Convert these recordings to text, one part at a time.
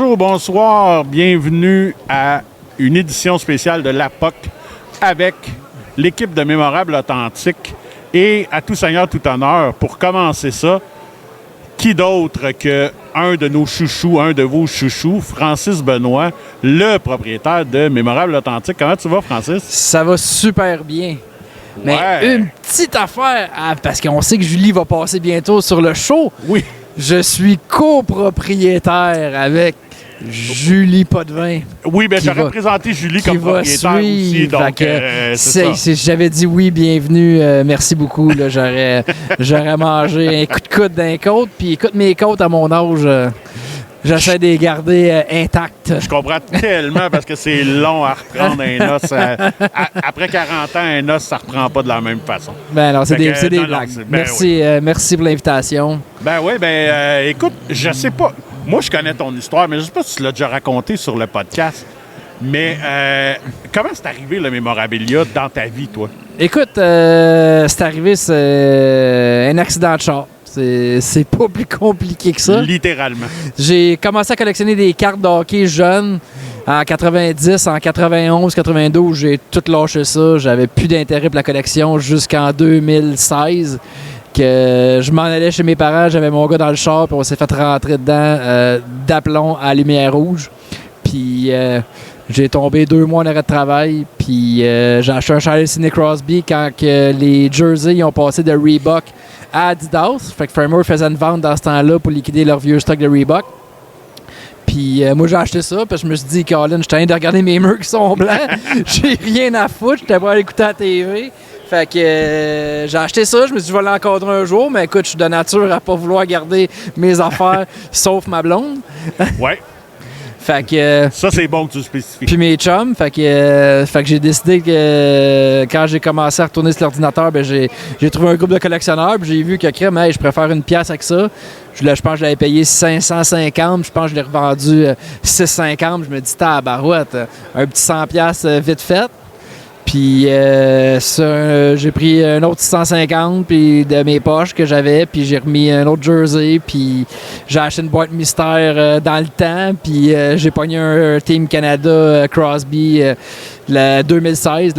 Bonjour, bonsoir, bienvenue à une édition spéciale de l'APOC avec l'équipe de Mémorable Authentique et à tout seigneur, tout honneur, pour commencer ça, qui d'autre qu'un de nos chouchous, un de vos chouchous, Francis Benoît, le propriétaire de Mémorable Authentique. Comment tu vas, Francis? Ça va super bien. Mais Ouais. une petite affaire, parce qu'on sait que Julie va passer bientôt sur le show. Oui. Je suis copropriétaire avec Julie Potvin. Oui, bien, Qui j'aurais va- présenté Julie qui comme va propriétaire aussi, suivre. donc Fait que c'est ça. j'avais dit oui, bienvenue, merci beaucoup. Là, j'aurais mangé un coup de coude d'un côte. Puis écoute, mes côtes à mon âge, j'essaie de les garder intactes. Je comprends tellement parce que c'est long à reprendre un os. Après 40 ans, un os, ça reprend pas de la même façon. Ben non, c'est Fait que, des non, blagues. ben Merci, merci pour l'invitation. Ben oui, écoute, je sais pas. Moi, je connais ton histoire, mais je sais pas si tu l'as déjà raconté sur le podcast. Mais comment c'est arrivé le mémorabilia dans ta vie, toi? Écoute, c'est arrivé, c'est un accident de char. C'est pas plus compliqué que ça. Littéralement. J'ai commencé à collectionner des cartes de hockey jeunes en 90, en 91, 92. J'ai tout lâché ça. J'avais plus d'intérêt pour la collection jusqu'en 2016. Que je m'en allais chez mes parents, j'avais mon gars dans le char, puis on s'est fait rentrer dedans d'aplomb à lumière rouge. Puis j'ai tombé 2 mois en arrêt de travail, puis j'ai acheté un chandail Sidney Crosby quand que les jerseys ils ont passé de Reebok à Adidas. Fait que Framer faisait une vente dans ce temps-là pour liquider leur vieux stock de Reebok. Puis moi, j'ai acheté ça, puis je me suis dit, Colin, je suis en train de regarder mes murs qui sont blancs. J'ai rien à foutre, j'étais pas à écouter la TV. Fait que j'ai acheté ça, je me suis dit, je vais l'encadrer un jour, mais écoute, je suis de nature à pas vouloir garder mes affaires, sauf ma blonde. Ouais. Fait que... Ça, c'est bon que tu le spécifies. Puis mes chums, fait que j'ai décidé que quand j'ai commencé à retourner sur l'ordinateur, ben j'ai trouvé un groupe de collectionneurs, puis j'ai vu que crème, hey, je préfère une pièce avec ça. Je pense que je l'avais payé 550, je pense que je l'ai revendu 650. Je me dis, tabarouette, un petit 100$ vite fait. Puis j'ai pris un autre 650 puis de mes poches que j'avais, puis j'ai remis un autre jersey, puis j'ai acheté une boîte mystère dans le temps, puis j'ai pogné un Team Canada Crosby la 2016. OK,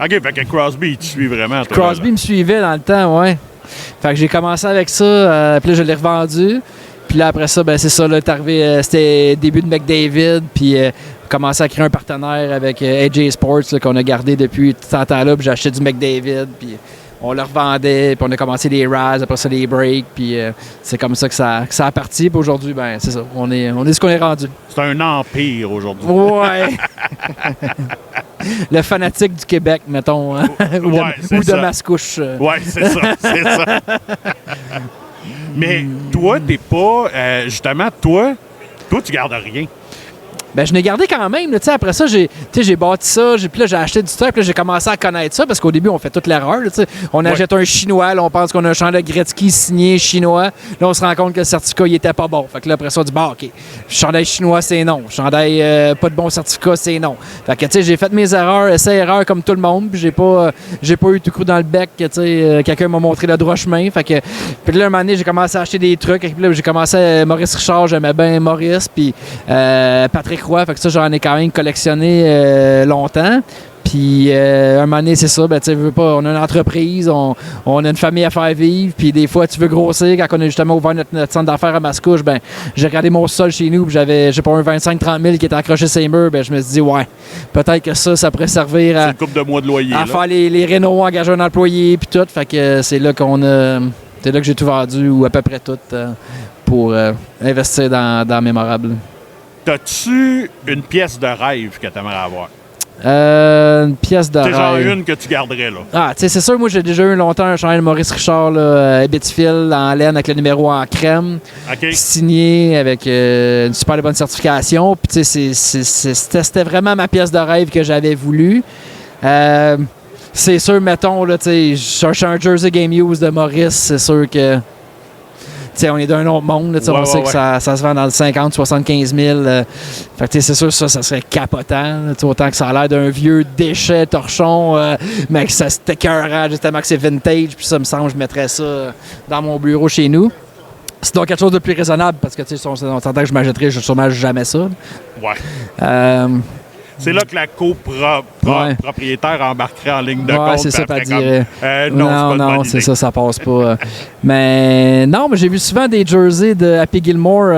fait que Crosby, il te suit vraiment. Toi, Crosby là. me suivait dans le temps, ouais. Fait que j'ai commencé avec ça, puis là je l'ai revendu. Puis là après ça, ben c'est ça, là, c'était début de McDavid, puis commencé à créer un partenaire avec AJ Sports là, qu'on a gardé depuis tout ce temps-là. Puis j'ai acheté du McDavid, puis on le revendait, puis on a commencé les Raz, après ça les Breaks, puis c'est comme ça que ça a parti. Puis aujourd'hui, ben c'est ça, on est ce qu'on est rendu. C'est un empire aujourd'hui. Ouais! Le fanatique du Québec, mettons, hein? ou de Mascouche. Ouais, c'est ça, c'est ça. Mais toi, t'es pas... justement, toi, tu gardes rien. Ben, je l'ai gardé quand même. Là, après ça, j'ai bâti ça. Puis là, j'ai acheté du stock. Puis là, j'ai commencé à connaître ça parce qu'au début, on fait toute l'erreur. Là, on achète un chinois. Là, on pense qu'on a un chandail de Gretzky signé chinois. Là, on se rend compte que le certificat, il était pas bon. Fait que là, après ça, on dit, OK, chandail chinois, c'est non. Chandail pas de bon certificat, c'est non. Fait que, tu sais, j'ai fait mes erreurs, essais-erreurs comme tout le monde. Puis j'ai pas eu tout coup dans le bec. Quelqu'un m'a montré le droit chemin. Fait que, puis là, un moment donné, j'ai commencé à acheter des trucs. Puis là, j'ai commencé Maurice Richard. J'aimais bien Maurice. Puis Patrick Roy, fait que ça, j'en ai quand même collectionné longtemps. Puis, un moment donné, c'est ça, ben, tu sais, on a une entreprise, on a une famille à faire vivre, puis des fois, tu veux grossir. Quand on a justement ouvert notre centre d'affaires à Mascouche, ben, j'ai regardé mon sol chez nous, puis j'avais, j'ai pas un 25-30 000 qui était accroché sur les murs, ben, je me suis dit, ouais, peut-être que ça pourrait servir C'est une couple de mois de loyer. à là. faire les rénaux, engager un employé, puis tout. Fait que c'est là c'est là que j'ai tout vendu, ou à peu près tout, pour investir dans Mémorable. T'as-tu une pièce de rêve que t'aimerais avoir? Une pièce de C'est genre rêve. une que tu garderais, là. Ah, tu sais, c'est sûr, moi, j'ai déjà eu longtemps un chandail de Maurice Richard, là, Bitfield, en laine, avec le numéro en crème, OK? signé avec une super bonne certification. Puis, tu sais, c'était vraiment ma pièce de rêve que j'avais voulu. C'est sûr, mettons, là, tu sais, je cherchais un jersey Game Use de Maurice, c'est sûr que... T'sais, on est d'un autre monde. Là, on sait que ça se vend dans le 50-75 000. Fait que c'est sûr ça serait capotant. Là, autant que ça a l'air d'un vieux déchet torchon, mais que ça c'était écœurant, justement que c'est vintage. Puis ça me semble, je mettrais ça dans mon bureau chez nous. C'est donc quelque chose de plus raisonnable parce que, tu sais, on s'entend que je m'achèterais sûrement jamais ça. Ouais. Euh, C'est là que la copropriétaire embarquerait en ligne de ouais, compte. c'est ça, pas après dire. non, non, c'est ça, ça passe pas. Mais non, mais j'ai vu souvent des jerseys de Happy Gilmore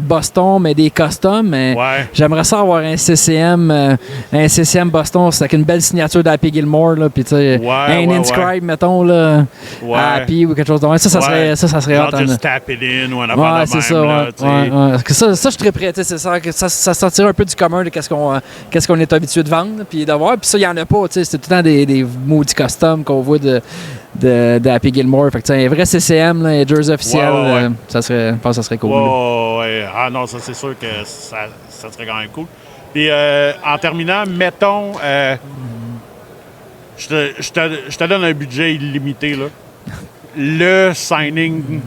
Boston, mais des customs. Mais j'aimerais ça avoir un CCM Boston, c'est avec une belle signature d'Happy Gilmore, là, puis tu sais, un inscribe, mettons, là, à Happy ou quelque chose de même. Ça serait hot. Just tap it in ou un affaire de même. Parce que ça, je suis très prêt. Ça sortirait un peu du commun de qu'est-ce qu'on est habitué de vendre, puis d'avoir. Puis ça, il n'y en a pas. C'est tout le temps des maudits customs qu'on voit de Happy Gilmore. Fait que, un vrai CCM, là, un jersey officiel, je pense que ça serait cool. Ah non, ça, c'est sûr que ça serait quand même cool. Puis en terminant, mettons, je te donne un budget illimité, là. Le signing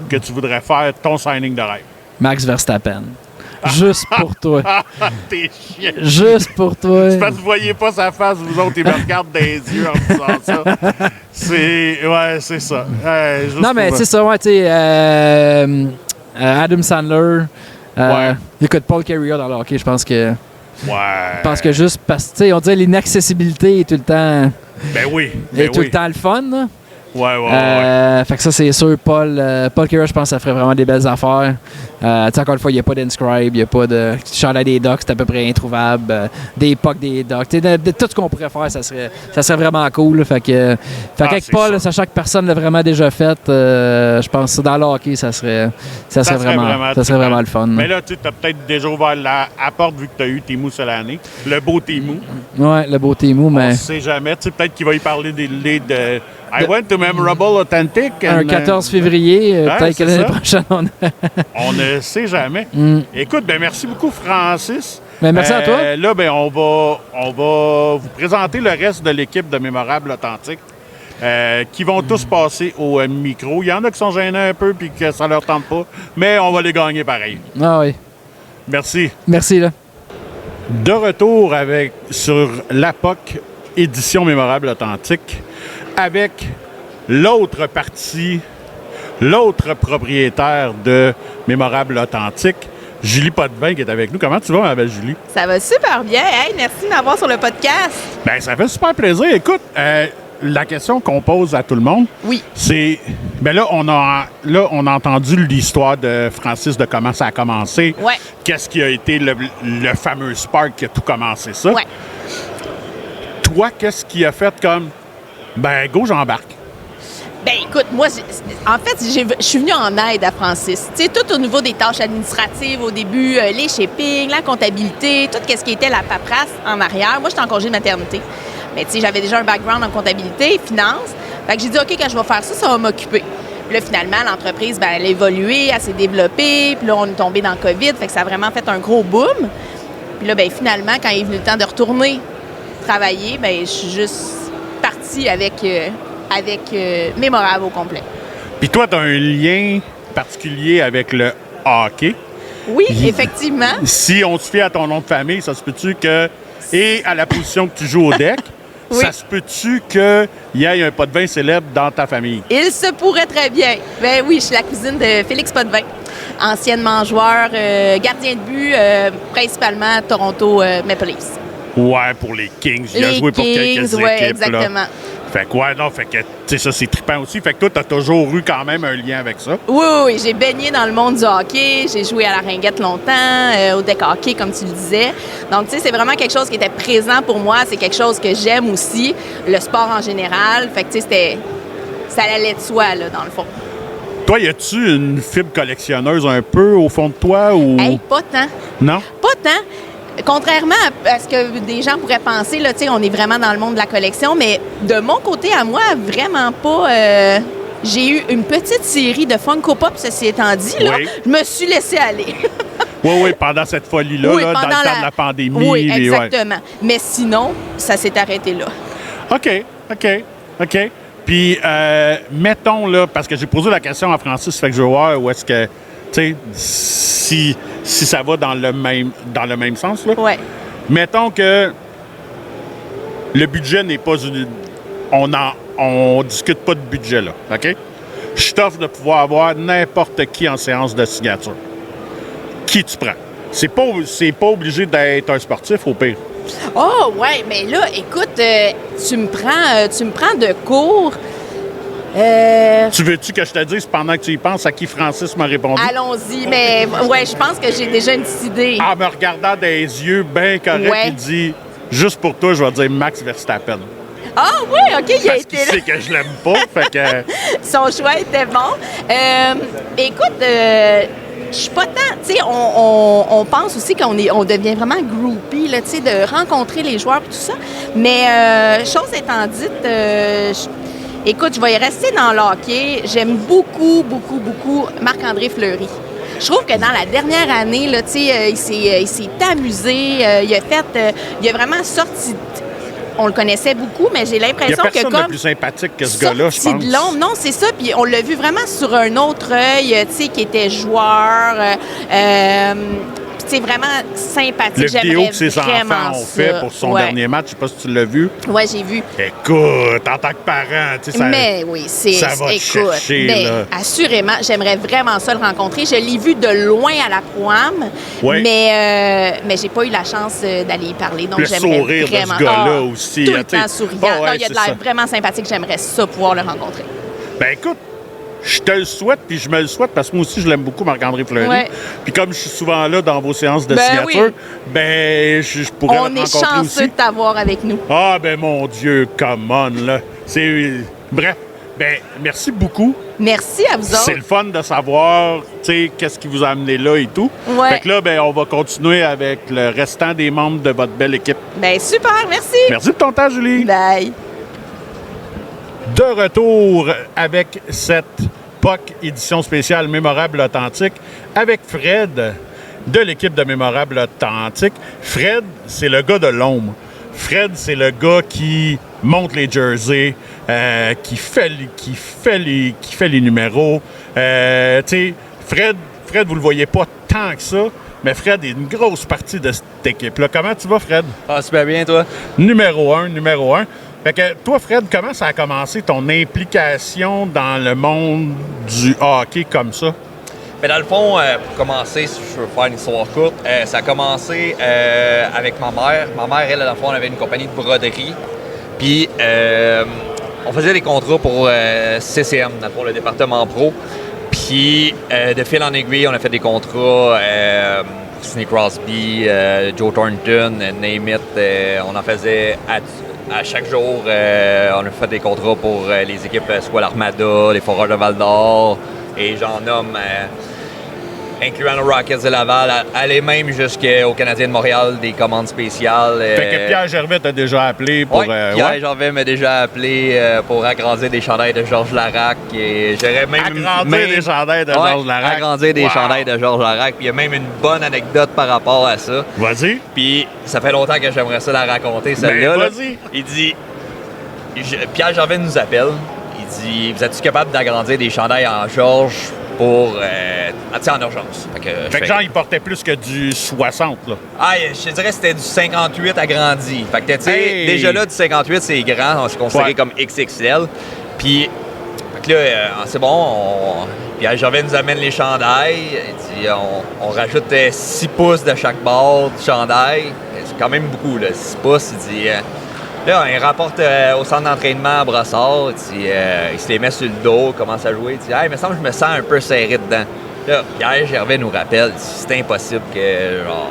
que tu voudrais faire, ton signing de rêve. Max Verstappen. Juste pour toi. T'es chiant. Juste pour toi. C'est parce que vous voyez pas sa face, vous autres, il me regarde dans les yeux en disant ça. C'est ça. Non, mais c'est ça, tu sais, Adam Sandler. Écoute, Paul Carrier dans le hockey, je pense que... Parce que juste parce que, on dirait l'inaccessibilité est tout le temps... tout le temps le fun, là. Fait que ça, c'est sûr. Paul Carrier, je pense que ça ferait vraiment des belles affaires. Encore une fois, il n'y a pas d'inscribe, il n'y a pas de chandail des Ducks, c'est à peu près introuvable. Des pucks des Ducks. Tout ce qu'on pourrait faire, ça serait vraiment cool. Fait que avec Paul, sachant que personne ne l'a vraiment déjà fait, je pense que dans le hockey, ça serait vraiment le fun. Mais là, tu as peut-être déjà ouvert la porte vu que tu as eu Teemu cette année. Le beau Teemu. Ouais, le beau Teemu, mais... On ne sait jamais. Peut-être qu'il va y parler des de I went to Memorable Authentic. Un 14 février, peut-être que l'année prochaine, on ne sait jamais. Écoute, merci beaucoup, Francis. Merci à toi. Là, on va vous présenter le reste de l'équipe de Mémorable Authentique qui vont tous passer au micro. Il y en a qui sont gênés un peu puis que ça leur tente pas, mais on va les gagner pareil. Ah oui. Merci. Merci, là. De retour sur l'APOC édition Mémorable Authentique avec l'autre partie, l'autre propriétaire de Mémorable Authentique, Julie Potvin, qui est avec nous. Comment tu vas, ma belle Julie? Ça va super bien. Hey, merci de m'avoir sur le podcast. Ça fait super plaisir. Écoute, la question qu'on pose à tout le monde, c'est... là, on a entendu l'histoire de Francis, de comment ça a commencé. Qu'est-ce qui a été le fameux spark qui a tout commencé ça. Toi, qu'est-ce qui a fait comme... go, j'embarque. Écoute, moi, en fait, je suis venue en aide à Francis. Tu sais, tout au niveau des tâches administratives au début, les shipping, la comptabilité, tout ce qui était la paperasse en arrière. Moi, j'étais en congé de maternité. Mais tu sais, j'avais déjà un background en comptabilité, finance. Fait que j'ai dit, OK, quand je vais faire ça, ça va m'occuper. Puis là, finalement, l'entreprise, elle a évolué, elle s'est développée. Puis là, on est tombé dans le COVID. Fait que ça a vraiment fait un gros boom. Puis là, finalement, quand il est venu le temps de retourner travailler, je suis juste partie avec Mémorable au complet. Puis toi, tu as un lien particulier avec le hockey. Oui, effectivement. Si on se fie à ton nom de famille, ça se peut-tu que... Et à la position que tu joues au deck, ça se peut-tu qu'il y ait un Potvin célèbre dans ta famille? Il se pourrait très bien. Oui, je suis la cousine de Félix Potvin, anciennement joueur, gardien de but, principalement Toronto Maple Leafs. Ouais, pour les Kings. Il a joué pour quelques équipes. Exactement. Là. Fait que, tu sais, ça, c'est trippant aussi. Fait que toi, t'as toujours eu quand même un lien avec ça. Oui, j'ai baigné dans le monde du hockey. J'ai joué à la ringuette longtemps, au deck hockey, comme tu le disais. Donc, tu sais, c'est vraiment quelque chose qui était présent pour moi. C'est quelque chose que j'aime aussi, le sport en général. Fait que, tu sais, ça allait de soi, là, dans le fond. Toi, y a-tu une fibre collectionneuse un peu au fond de toi? Ou... Pas tant. Non? Pas tant. Contrairement à ce que des gens pourraient penser, là, on est vraiment dans le monde de la collection, mais de mon côté à moi, vraiment pas. J'ai eu une petite série de Funko Pop, ceci étant dit. Là, je me suis laissée aller. Oui, pendant cette folie-là, là, dans le temps de la pandémie. Oui, exactement. Mais sinon, ça s'est arrêté là. OK. Puis, mettons, là, parce que j'ai posé la question à Francis, fait que je veux voir où est-ce que, tu sais, si ça va dans le même sens, là. Ouais. Mettons que le budget n'est pas on discute pas de budget, là, OK? je t'offre de pouvoir avoir n'importe qui en séance de signature. Qui tu prends? C'est pas obligé d'être un sportif, au pire. Oh, ouais, mais là, écoute, tu me prends de court. Tu veux-tu que je te dise pendant que tu y penses à qui Francis m'a répondu? Allons-y, mais ouais, je pense que j'ai déjà une petite idée. En me regardant des yeux bien corrects, Ouais. il dit juste pour toi, je vais dire Max Verstappen. Ah oui, OK, il a Parce été qu'il là. sait que je l'aime pas, fait que. Son choix était bon. Écoute, je suis pas tant. Tu sais, on pense aussi on devient vraiment groupie, là, tu sais, de rencontrer les joueurs et tout ça. Mais, chose étant dite, écoute, je vais y rester dans le hockey. J'aime beaucoup, beaucoup, beaucoup Marc-André Fleury. Je trouve que dans la dernière année, là, tu sais, il s'est amusé. Il a vraiment sorti. On le connaissait beaucoup, mais j'ai Il n'y a l'impression que personne comme de plus sympathique que ce gars-là, je sorti pense. de l'ombre. Non, c'est ça. Puis on l'a vu vraiment sur un autre œil, tu sais, qui était joueur. Puis c'est vraiment sympathique. Le vidéo J'aimerais que ses vraiment enfants ont ça. fait pour son Ouais. dernier match, je sais pas si tu l'as vu. Ouais, j'ai vu. Écoute, en tant que parent, tu sais, ça. Mais oui, ça va te écoute, chercher, mais là. assurément, j'aimerais vraiment ça le rencontrer. Je l'ai vu de loin à la Pro-Am, Oui. mais j'ai pas eu la chance d'aller y parler. Donc Le j'aimerais sourire de ce vraiment. gars-là aussi, Tout là, le tu sais. temps souriant. Ah ouais, Non, il a de c'est ça. l'air vraiment sympathique. J'aimerais ça pouvoir le rencontrer. Ben écoute, je te le souhaite, puis je me le souhaite parce que moi aussi, je l'aime beaucoup, Marc-André Fleury. Ouais. Puis comme je suis souvent là dans vos séances de Ben signature, oui. ben je pourrais On le est rencontrer chanceux aussi. de t'avoir avec nous. Ah, ben mon Dieu, come on, là. C'est. Bref, ben merci beaucoup. Merci à vous autres. C'est le fun de savoir, tu sais, qu'est-ce qui vous a amené là et tout. Ouais. Fait que là, ben on va continuer avec le restant des membres de votre belle équipe. Ben super, merci. Merci de ton temps, Julie. Bye. De retour avec cette POC édition spéciale Mémorable Authentique avec Fred de l'équipe de Mémorable Authentique. Fred, c'est le gars de l'ombre. Fred, c'est le gars qui monte les jerseys, qui fait les numéros. Tu sais, Fred, vous le voyez pas tant que ça, mais Fred est une grosse partie de cette équipe-là. Comment tu vas, Fred? Ah, super bien, toi? Numéro un. Fait que toi, Fred, comment ça a commencé ton implication dans le monde du hockey comme ça? Mais dans le fond, pour commencer, si je veux faire une histoire courte, ça a commencé avec ma mère. Ma mère, elle, dans le fond, elle avait une compagnie de broderie. Puis, on faisait des contrats pour CCM, dans le fond, le département pro. Puis, de fil en aiguille, on a fait des contrats pour Sidney Crosby, Joe Thornton, name it. On en faisait à chaque jour. On a fait des contrats pour les équipes, soit l'Armada, les Foreurs de Val-d'Or, et j'en nomme, incluant les Rockets de Laval, aller même jusqu'au Canadien de Montréal, des commandes spéciales. Fait que Pierre Gervais t'a déjà appelé pour... Oui, Pierre Gervais m'a déjà appelé pour agrandir des chandails de Georges Larac. Et j'aurais même Agrandir des chandails de Georges Larac. Agrandir des Wow. chandails de Georges Larac. Puis il y a même une bonne anecdote par rapport à ça. Vas-y. Puis ça fait longtemps que j'aimerais ça la raconter, celle-là. Ben, là. vas-y. Il dit... Pierre Gervais nous appelle. Il dit, vous êtes-tu capable d'agrandir des chandails en Georges pour... en urgence. Fait que genre, il portait plus que du 60, là. Ah, je te dirais que c'était du 58 agrandi. Fait que, tu sais, Hey! déjà là, du 58, c'est grand. C'est considéré Ouais. comme XXL. Puis, fait que là, c'est bon. Pierre Gervais nous amène les chandails. Il dit, on rajoute 6 pouces de chaque bord du chandail. C'est quand même beaucoup, là. 6 pouces. Il dit... là, il rapporte au centre d'entraînement à Brossard. Il se les met sur le dos, commence à jouer. Il dit, hey, il me semble que je me sens un peu serré dedans. Là, Pierre Gervais nous rappelle, c'est impossible que, genre,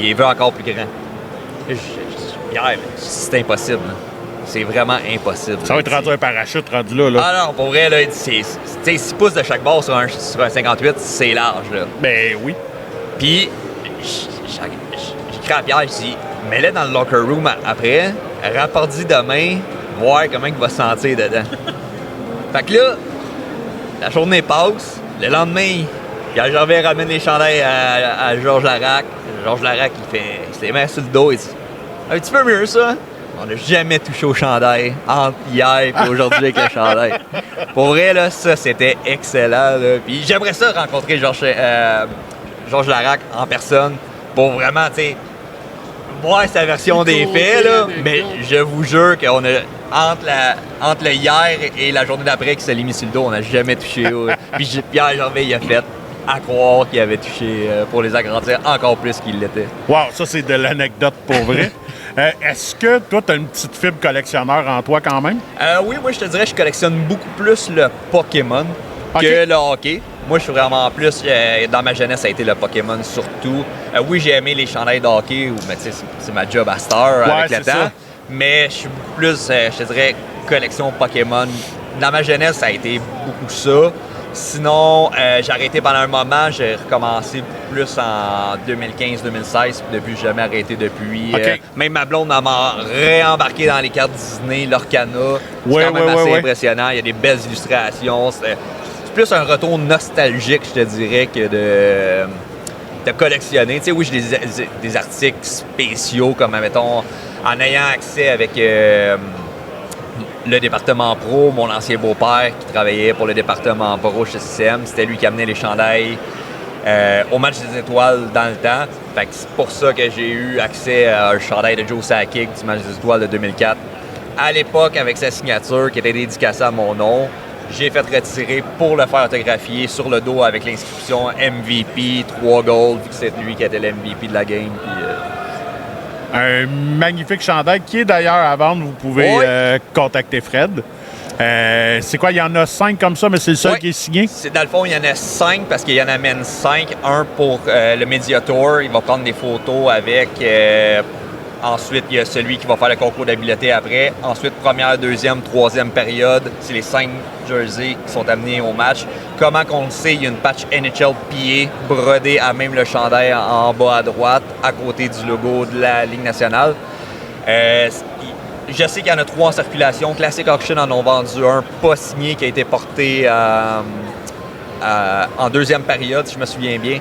il veut encore plus grand. Je dis, Pierre, c'est impossible. Là. C'est vraiment impossible. Ça va être rendu un parachute rendu là. Ah non, pour vrai, là, c'est 6 pouces de chaque bord sur un 58, c'est large, là. Ben oui. Puis, je crie à Pierre, je dis, mets-le dans le locker room après, rapporte-y demain, voir comment il va se sentir dedans. Fait que là, la journée passe, le lendemain, Pierre Gervais ramène les chandails à Georges Larac. Georges Larac, il se les met sur le dos et dit, un petit peu mieux ça. On n'a jamais touché au chandail entre hier et aujourd'hui avec le chandail. Pour vrai, là, ça, c'était excellent. Là. Puis j'aimerais ça rencontrer Georges Larac en personne pour vraiment, tu sais, voir sa version des faits, là, mais je vous jure qu'on a, entre le hier et la journée d'après qui s'est mis sur le dos, on n'a jamais touché. Puis Pierre Gervais, il a fait à croire qu'il avait touché pour les agrandir encore plus qu'il l'était. Wow, ça, c'est de l'anecdote pour vrai. Est-ce que toi, tu as une petite fibre collectionneur en toi quand même? Oui, moi, je te dirais que je collectionne beaucoup plus le Pokémon que le hockey. Moi, je suis vraiment plus... dans ma jeunesse, ça a été le Pokémon surtout. Oui, j'ai aimé les chandails de hockey, mais tu sais, c'est ma job à Star avec le temps. Ça. Mais je suis beaucoup plus, je te dirais, collection Pokémon. Dans ma jeunesse, ça a été beaucoup ça. Sinon, j'ai arrêté pendant un moment. J'ai recommencé plus en 2015-2016. Depuis, j'ai jamais arrêté depuis. Okay. Même ma blonde m'a réembarqué dans les cartes Disney, l'Orcana. C'est quand même assez impressionnant. Il y a des belles illustrations. C'est plus un retour nostalgique, je te dirais, que de collectionner. Tu sais, oui, j'ai des articles spéciaux, comme, mettons, en ayant accès avec le département pro, mon ancien beau-père qui travaillait pour le département pro chez CCM, c'était lui qui amenait les chandails au match des étoiles dans le temps. Fait que c'est pour ça que j'ai eu accès à un chandail de Joe Sakic du match des étoiles de 2004. À l'époque, avec sa signature qui était dédicacée à mon nom, j'ai fait retirer pour le faire autographier sur le dos avec l'inscription MVP, 3 gold, vu que c'est lui qui était l'MVP de la game. Puis, un magnifique chandail qui est d'ailleurs à vendre. Vous pouvez contacter Fred. C'est quoi? Il y en a 5 comme ça, mais c'est le seul qui est signé? Dans le fond, il y en a 5 parce qu'il y en amène 5. Un pour le Media Tour. Il va prendre des photos avec... ensuite, il y a celui qui va faire le concours d'habileté après. Ensuite, première, deuxième, troisième période. C'est les 5 jerseys qui sont amenés au match. Comment qu'on le sait, il y a une patch NHL PA brodée à même le chandail en bas à droite, à côté du logo de la Ligue nationale. Je sais qu'il y en a 3 en circulation. Classic Auction en ont vendu un pas signé qui a été porté en deuxième période, si je me souviens bien.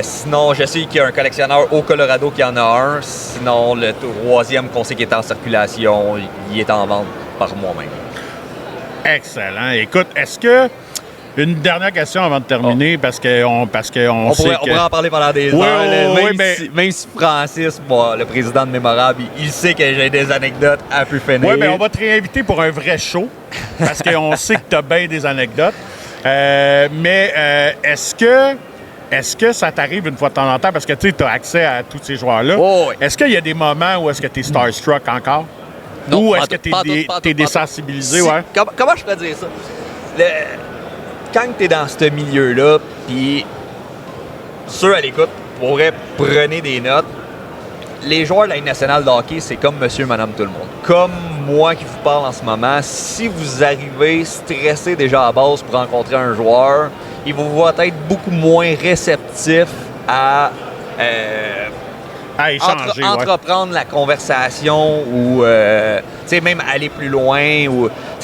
Sinon, je sais qu'il y a un collectionneur au Colorado qui en a un. Sinon, le troisième qu'on sait qui est en circulation, il est en vente par moi-même. Excellent. Écoute, est-ce que... Une dernière question avant de terminer, parce qu'on sait on pourrait en parler pendant des heures. Même si Francis, le président de Mémorable, il sait que j'ai des anecdotes à plus finir. Oui, mais on va te réinviter pour un vrai show, parce qu'on sait que tu as bien des anecdotes. Est-ce que ça t'arrive une fois de temps en temps, parce que tu as accès à tous ces joueurs-là, est-ce qu'il y a des moments où est-ce que tu es starstruck encore? Non, ou est-ce que tu es désensibilisé? Si, comment je pourrais dire ça? Quand tu es dans ce milieu-là, puis ceux à l'écoute, prenez des notes. Les joueurs de la Ligue nationale de hockey, c'est comme monsieur, madame, tout le monde. Comme moi qui vous parle en ce moment, si vous arrivez stressé déjà à base pour rencontrer un joueur, il va être beaucoup moins réceptif à échanger, entreprendre la conversation ou même aller plus loin.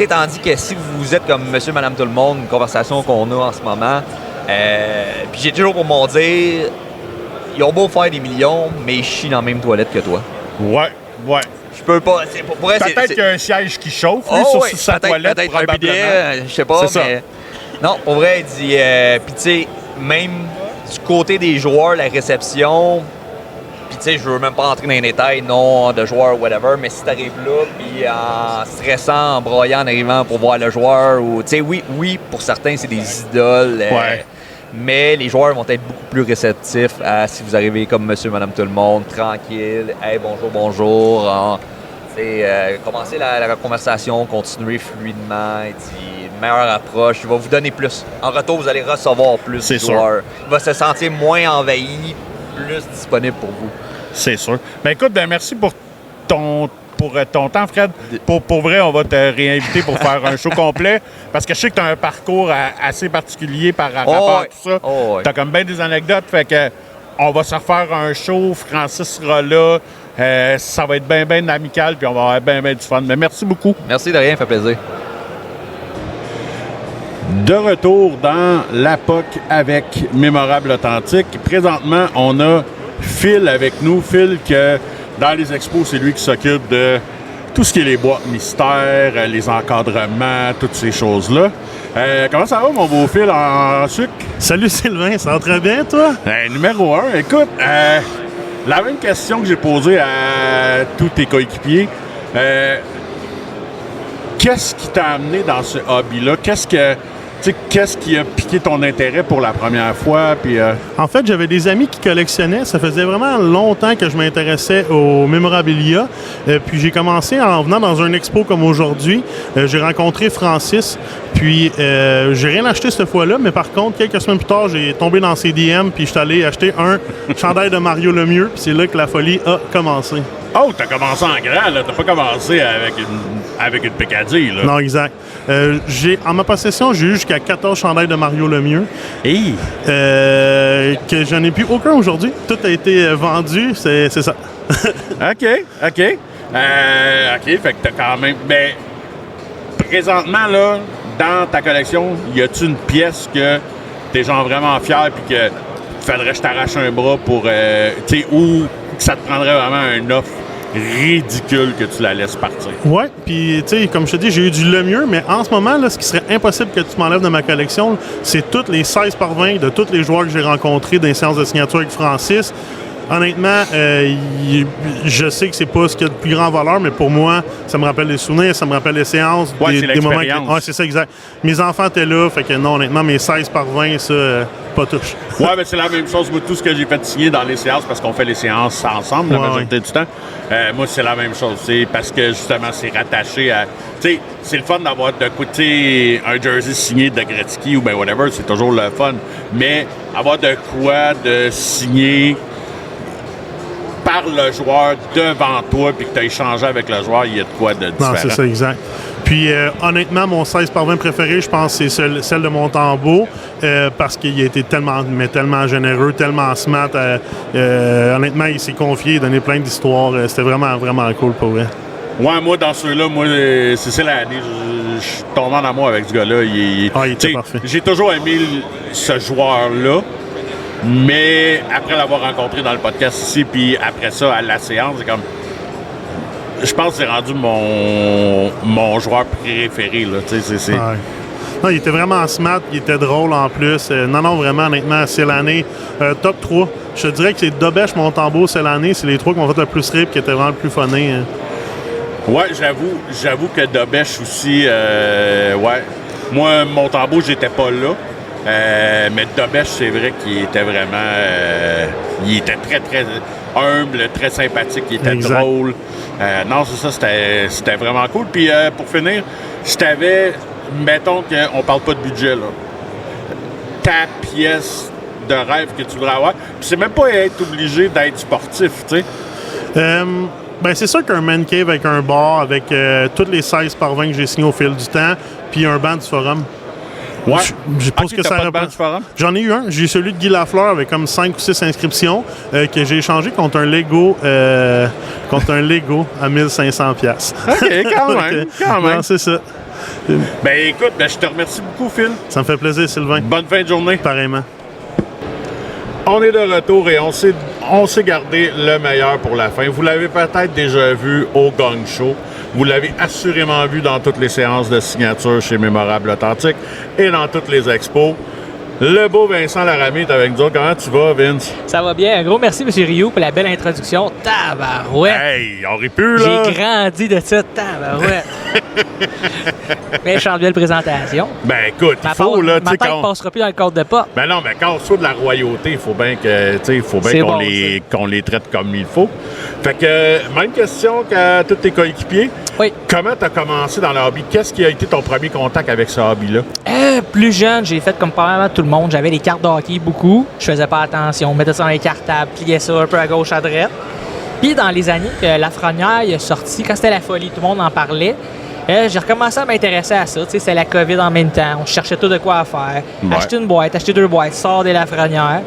Tandis que si vous êtes comme monsieur, madame, tout le monde, une conversation qu'on a en ce moment, puis j'ai toujours pour m'en dire, ils ont beau faire des millions, mais ils chient dans la même toilette que toi. Ouais. Je peux pas. Peut-être qu'il y a un siège qui chauffe sur sa toilette. Peut-être un bidet, je sais pas. Mais non, pour vrai, il dit. Puis tu sais, même du côté des joueurs, la réception. Puis tu sais, je veux même pas entrer dans les détails, non, de joueurs, whatever. Mais si t'arrives là, puis en stressant, en broyant, en arrivant pour voir le joueur, ou tu sais, oui, pour certains, c'est des idoles. Mais les joueurs vont être beaucoup plus réceptifs à si vous arrivez comme monsieur, madame, tout le monde, tranquille, hey, bonjour, commencez la conversation, continuez fluidement, une meilleure approche, il va vous donner plus. En retour, vous allez recevoir plus de joueurs. Il va se sentir moins envahi, plus disponible pour vous. C'est sûr. Écoute, merci pour ton temps, Fred. Pour vrai, on va te réinviter pour faire un show complet, parce que je sais que tu as un parcours assez particulier par rapport à tout ça. Tu as comme bien des anecdotes, fait que on va se refaire un show, Francis sera là, ça va être bien amical, puis on va avoir bien du fun. Mais merci beaucoup. Merci de rien, ça fait plaisir. De retour dans la POC avec Mémorable Authentique. Présentement, on a Phil avec nous. Phil, que dans les expos, c'est lui qui s'occupe de tout ce qui est les boîtes mystères, les encadrements, toutes ces choses-là. Comment ça va, mon beau Phil, en sucre? Salut Sylvain, ça va très bien, toi? Numéro 1, écoute, la même question que j'ai posée à tous tes coéquipiers. Qu'est-ce qui t'a amené dans ce hobby-là? Qu'est-ce qui a piqué ton intérêt pour la première fois? Puis, En fait, j'avais des amis qui collectionnaient. Ça faisait vraiment longtemps que je m'intéressais au mémorabilia. Puis j'ai commencé en venant dans un expo comme aujourd'hui. J'ai rencontré Francis. Puis j'ai rien acheté cette fois-là, mais par contre, quelques semaines plus tard, j'ai tombé dans ses DM puis je suis allé acheter un chandail de Mario Lemieux. Puis c'est là que la folie a commencé. oh, t'as commencé en grand, là. T'as pas commencé avec une Picadie, là. Non, exact. En ma possession, j'ai eu jusqu'à 14 chandails de Mario Lemieux. Hey. Que j'en ai plus aucun aujourd'hui. Tout a été vendu, c'est ça. OK. OK, fait que t'as quand même... Ben, présentement, là, dans ta collection, y a-tu une pièce que t'es genre vraiment fier puis que faudrait que je t'arrache un bras pour... tu sais, ou que ça te prendrait vraiment un offre ridicule que tu la laisses partir? Ouais, puis tu sais, comme je te dis, j'ai eu du Lemieux, mais en ce moment, là, ce qui serait impossible que tu m'enlèves de ma collection, c'est toutes les 16 par 20 de tous les joueurs que j'ai rencontrés dans les séances de signature avec Francis. Honnêtement, je sais que c'est pas ce qui a de plus grand valeur, mais pour moi, ça me rappelle les souvenirs, ça me rappelle les séances, ouais, des moments. Ouais, c'est ça, exact. Mes enfants étaient là, fait que non, honnêtement, mes 16 par 20, ça, pas touche. Ouais, mais c'est la même chose. Moi, tout ce que j'ai fait signer dans les séances, parce qu'on fait les séances ensemble la majorité du temps, moi, c'est la même chose. C'est parce que, justement, c'est rattaché à... Tu sais, c'est le fun d'avoir de côté un jersey signé de Gretzky ou ben whatever, c'est toujours le fun. Mais avoir de quoi de signer par le joueur devant toi puis que tu as échangé avec le joueur, il y a de quoi de différent. Non, c'est ça, exact. Puis, honnêtement, mon 16 par 20 préféré, je pense que c'est celle de Montembeault parce qu'il a été tellement généreux, tellement smart. Honnêtement, il s'est confié, il a donné plein d'histoires. C'était vraiment, vraiment cool pour vrai. Ouais, moi, dans ceux-là, c'est ça l'année. Je suis tombé en amour avec ce gars-là. Il était parfait. J'ai toujours aimé ce joueur-là. Mais après l'avoir rencontré dans le podcast ici, puis après ça, à la séance, c'est comme... Je pense que c'est rendu mon joueur préféré, là. Tu sais, c'est... Ouais. Non, il était vraiment smart, il était drôle en plus. Non, vraiment, honnêtement, c'est l'année. Top 3. Je te dirais que c'est Dobèche, Montembeault, c'est l'année. C'est les trois qui m'ont fait le plus rire et qui étaient vraiment le plus funny. Ouais, j'avoue que Dobèche aussi, ouais. Moi, Montembeault, j'étais pas là. Mais Dobèche, c'est vrai qu'il était vraiment... il était très, très humble, très sympathique, il était exact. Drôle. Non, c'est ça, c'était vraiment cool. Puis pour finir, je t'avais... Mettons qu'on parle pas de budget, là. Ta pièce de rêve que tu voudrais avoir. Puis c'est même pas être obligé d'être sportif, tu sais. Ben c'est sûr qu'un man cave avec un bar, avec toutes les 16 par 20 que j'ai signé au fil du temps, puis un banc du forum. Ouais. Je pense que ça J'en ai eu un. J'ai eu celui de Guy Lafleur avec comme 5 ou 6 inscriptions que j'ai échangé contre un Lego à 1500$. OK, quand même. Non, c'est ça. Ben écoute, je te remercie beaucoup, Phil. Ça me fait plaisir, Sylvain. Bonne fin de journée. Pareillement. On est de retour et on s'est gardé le meilleur pour la fin. Vous l'avez peut-être déjà vu au Gong Show. Vous l'avez assurément vu dans toutes les séances de signature chez Mémorable Authentique et dans toutes les expos. Le beau Vincent Laramie est avec nous. Comment tu vas, Vince? Ça va bien. Un gros merci, M. Rioux, pour la belle introduction. Tabarouette! Hey, on aurait pu, là! J'ai grandi de ça, tabarouette! Méchante belle présentation. Ben écoute, il faut, là... Ma tête passera plus dans le cadre de pas. Ben non, mais quand on soit de la royauté, il faut bien qu'on les traite comme il faut. Fait que, même question qu'à tous tes coéquipiers. Oui. Comment tu as commencé dans le hobby? Qu'est-ce qui a été ton premier contact avec ce hobby-là? Plus jeune, j'ai fait comme pas mal tout le monde. J'avais des cartes de hockey beaucoup. Je faisais pas attention. Je mettais ça dans les cartables, pliais ça un peu à gauche, à droite. Puis dans les années que Lafrenière est sorti, quand c'était la folie, tout le monde en parlait. J'ai recommencé à m'intéresser à ça. C'était la COVID en même temps. On cherchait tout de quoi faire. Ouais. Acheter une boîte, acheter 2 boîtes, sort des Lafrenière.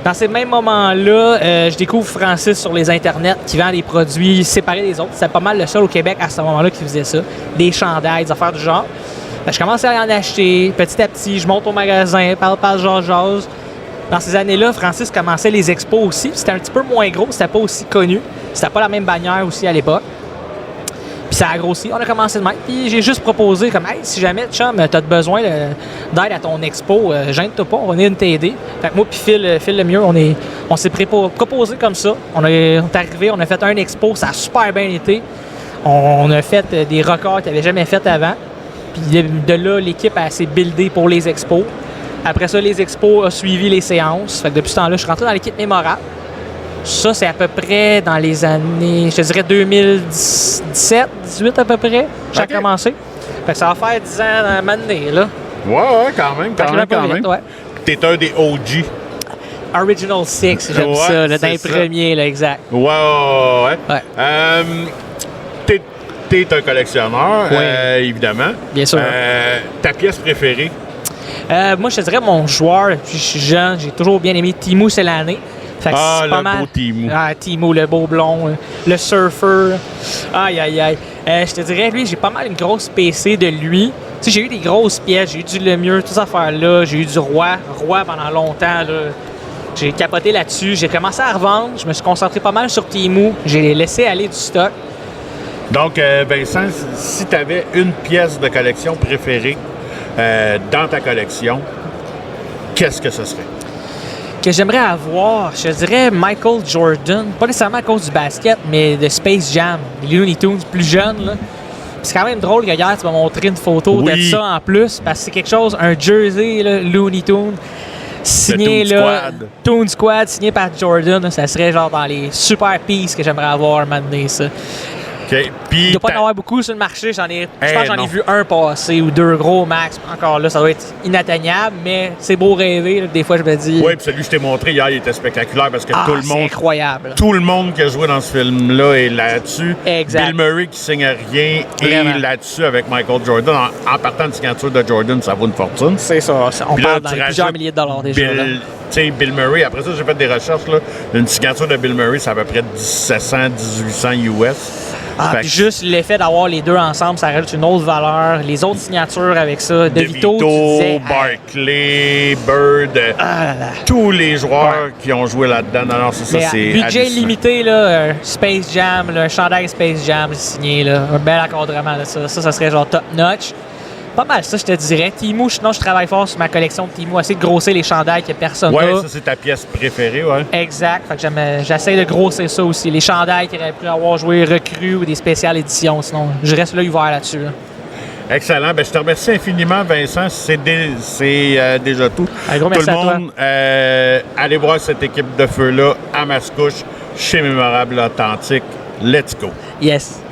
Dans ces mêmes moments-là, je découvre Francis sur les internets qui vend des produits séparés des autres. C'était pas mal le seul au Québec à ce moment-là qui faisait ça. Des chandails, des affaires du genre. Je commençais à en acheter petit à petit. Je monte au magasin, parle, jase. Dans ces années-là, Francis commençait les expos aussi. C'était un petit peu moins gros, c'était pas aussi connu. C'était pas la même bannière aussi à l'époque. Puis Puis ça a grossi. On a commencé de même. Puis j'ai juste proposé comme, hey, si jamais, chum, t'as besoin d'aide à ton expo, gêne-toi pas, on est une t'aider. Fait que moi puis Phil le mieux, on s'est proposé comme ça. On est arrivé, on a fait un expo, ça a super bien été. On a fait des records qu'il n'avait jamais fait avant. Puis de là, l'équipe s'est buildée pour les expos. Après ça, les expos ont suivi les séances. Fait que depuis ce temps-là, je suis rentré dans l'équipe mémorable. Ça, c'est à peu près dans les années, je te dirais 2017, 18 à peu près, j'ai commencé. Fait que ça va faire 10 ans à un moment donné, là. Ouais, quand même. Ouais. T'es un des OG. Original Six, j'aime ça, là, dans les premiers, là, exact. Ouais. T'es un collectionneur, évidemment. Bien sûr. Ta pièce préférée? Moi, je te dirais mon joueur, depuis que je suis jeune, j'ai toujours bien aimé Teemu Selanne. Fait que c'est pas mal. Beau Teemu. Teemu, le beau blond, le surfer. Aïe. Je te dirais, lui, j'ai pas mal une grosse PC de lui. Tu sais, j'ai eu des grosses pièces, j'ai eu du Lemieux, toutes ces affaires-là. J'ai eu du Roi pendant longtemps, là. J'ai capoté là-dessus. J'ai commencé à revendre. Je me suis concentré pas mal sur Teemu. J'ai laissé aller du stock. Donc, Vincent, si tu avais une pièce de collection préférée dans ta collection, qu'est-ce que ce serait? Que j'aimerais avoir, je dirais Michael Jordan, pas nécessairement à cause du basket, mais de Space Jam, les Looney Tunes plus jeunes. Là. C'est quand même drôle que hier, tu m'as montré une photo de ça en plus, parce que c'est quelque chose, un jersey là, Looney Tunes, signé là, Toon Squad, signé par Jordan, là, ça serait genre dans les super pieces que j'aimerais avoir un moment donné, ça. Okay. Il ne doit pas en avoir beaucoup sur le marché. Je pense que j'en ai vu un passer ou deux gros max. Encore là, ça doit être inatteignable, mais c'est beau rêver. Là. Des fois, je me dis... Oui, puis celui que je t'ai montré hier, il était spectaculaire parce que tout le monde... c'est incroyable. Tout le monde qui a joué dans ce film-là est là-dessus. Exact. Bill Murray qui signe rien est là-dessus avec Michael Jordan. En partant de signature de Jordan, ça vaut une fortune. C'est ça. On parle dans plusieurs milliers de dollars déjà. Bill Murray, après ça, j'ai fait des recherches. Là. Une signature de Bill Murray, c'est à peu près 1700, 1800 US. Puis juste l'effet d'avoir les deux ensemble, ça rajoute une autre valeur. Les autres signatures avec ça, De Vito, Barkley, Bird, tous les joueurs qui ont joué là-dedans. Non, c'est ça, c'est budget hallucinant. limité, là, Space Jam, là, un chandail Space Jam signé, là, un bel encadrement de ça. Ça serait genre top notch. Pas mal ça, je te dirais. Teemu, sinon je travaille fort sur ma collection de Teemu, essayer de grossir les chandails que personne n'a. Ouais, ça c'est ta pièce préférée, ouais. Exact. Fait que j'essaie de grossir ça aussi. Les chandails qui auraient pu avoir joué recrues ou des spéciales éditions. Sinon, je reste là ouvert là-dessus. Là. Excellent. Ben, je te remercie infiniment, Vincent. C'est déjà tout. Un gros merci tout le monde, allez voir cette équipe de feu-là à Mascouche, chez Mémorable Authentique. Let's go. Yes.